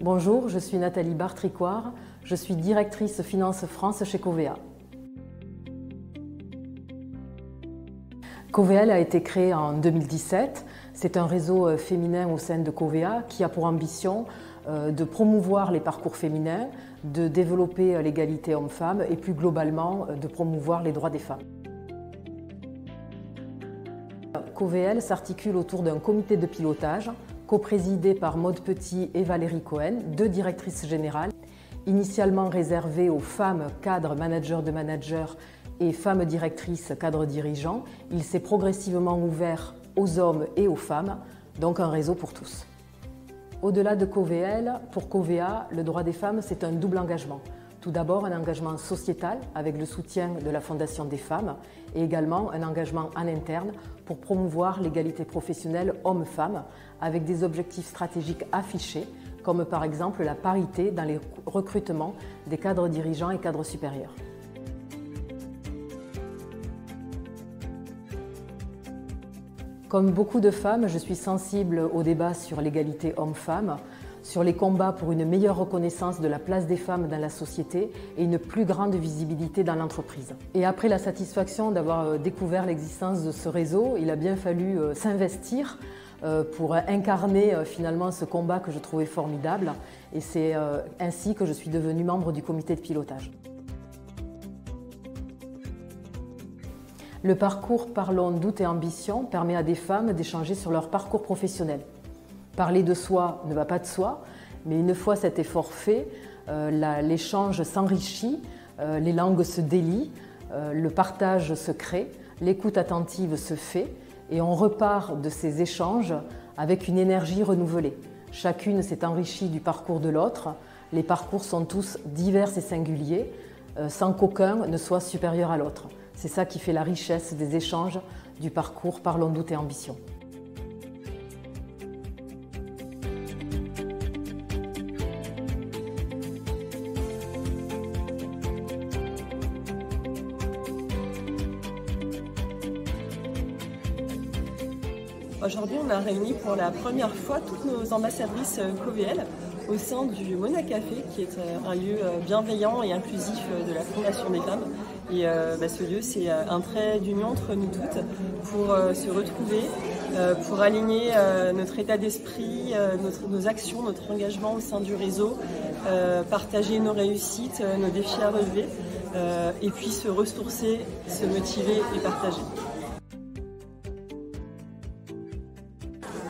Bonjour, je suis Nathalie Bartricoire, je suis directrice Finance France chez Covéa. Covéa a été créé en 2017. C'est un réseau féminin au sein de Covéa qui a pour ambition de promouvoir les parcours féminins, de développer l'égalité homme-femme et plus globalement de promouvoir les droits des femmes. Covéa s'articule autour d'un comité de pilotage coprésidé par Maude Petit et Valérie Cohen, deux directrices générales, initialement réservées aux femmes cadres, managers de managers et femmes directrices, cadres dirigeants. Il s'est progressivement ouvert aux hommes et aux femmes, donc un réseau pour tous. Au-delà de Covéa, pour Covéa, le droit des femmes, c'est un double engagement. Tout d'abord, un engagement sociétal avec le soutien de la Fondation des femmes et également un engagement en interne pour promouvoir l'égalité professionnelle hommes-femmes avec des objectifs stratégiques affichés comme par exemple la parité dans les recrutements des cadres dirigeants et cadres supérieurs. Comme beaucoup de femmes, je suis sensible au débat sur l'égalité homme-femme, sur les combats pour une meilleure reconnaissance de la place des femmes dans la société et une plus grande visibilité dans l'entreprise. Et après la satisfaction d'avoir découvert l'existence de ce réseau, il a bien fallu s'investir pour incarner finalement ce combat que je trouvais formidable. Et c'est ainsi que je suis devenue membre du comité de pilotage. Le parcours Parlons doute et ambition permet à des femmes d'échanger sur leur parcours professionnel. Parler de soi ne va pas de soi, mais une fois cet effort fait, l'échange s'enrichit, les langues se délient, le partage se crée, l'écoute attentive se fait et on repart de ces échanges avec une énergie renouvelée. Chacune s'est enrichie du parcours de l'autre, les parcours sont tous divers et singuliers, sans qu'aucun ne soit supérieur à l'autre. C'est ça qui fait la richesse des échanges du parcours Parlons doute et ambition. Aujourd'hui, on a réuni pour la première fois toutes nos ambassadrices Covéa au sein du Mona Café, qui est un lieu bienveillant et inclusif de la Fondation des femmes. Et ce lieu, c'est un trait d'union entre nous toutes pour se retrouver, pour aligner notre état d'esprit, nos actions, notre engagement au sein du réseau, partager nos réussites, nos défis à relever, et puis se ressourcer, se motiver et partager.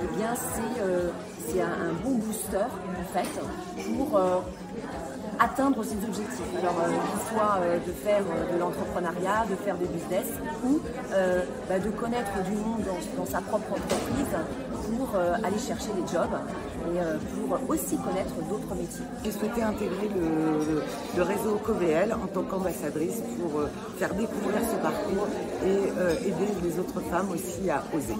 Eh bien, c'est un bon booster en fait pour atteindre ses objectifs. Alors qu'il soit de faire de l'entrepreneuriat, de faire des business ou de connaître du monde dans sa propre entreprise pour aller chercher des jobs et pour aussi connaître d'autres métiers. J'ai souhaité intégrer le réseau Covéa en tant qu'ambassadrice pour faire découvrir ce parcours et aider les autres femmes aussi à oser.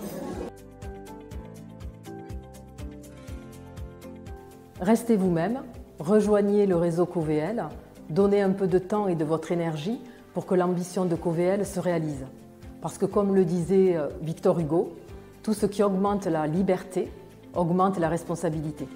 Restez vous-même, rejoignez le réseau Covéa, donnez un peu de temps et de votre énergie pour que l'ambition de Covéa se réalise. Parce que comme le disait Victor Hugo, tout ce qui augmente la liberté augmente la responsabilité.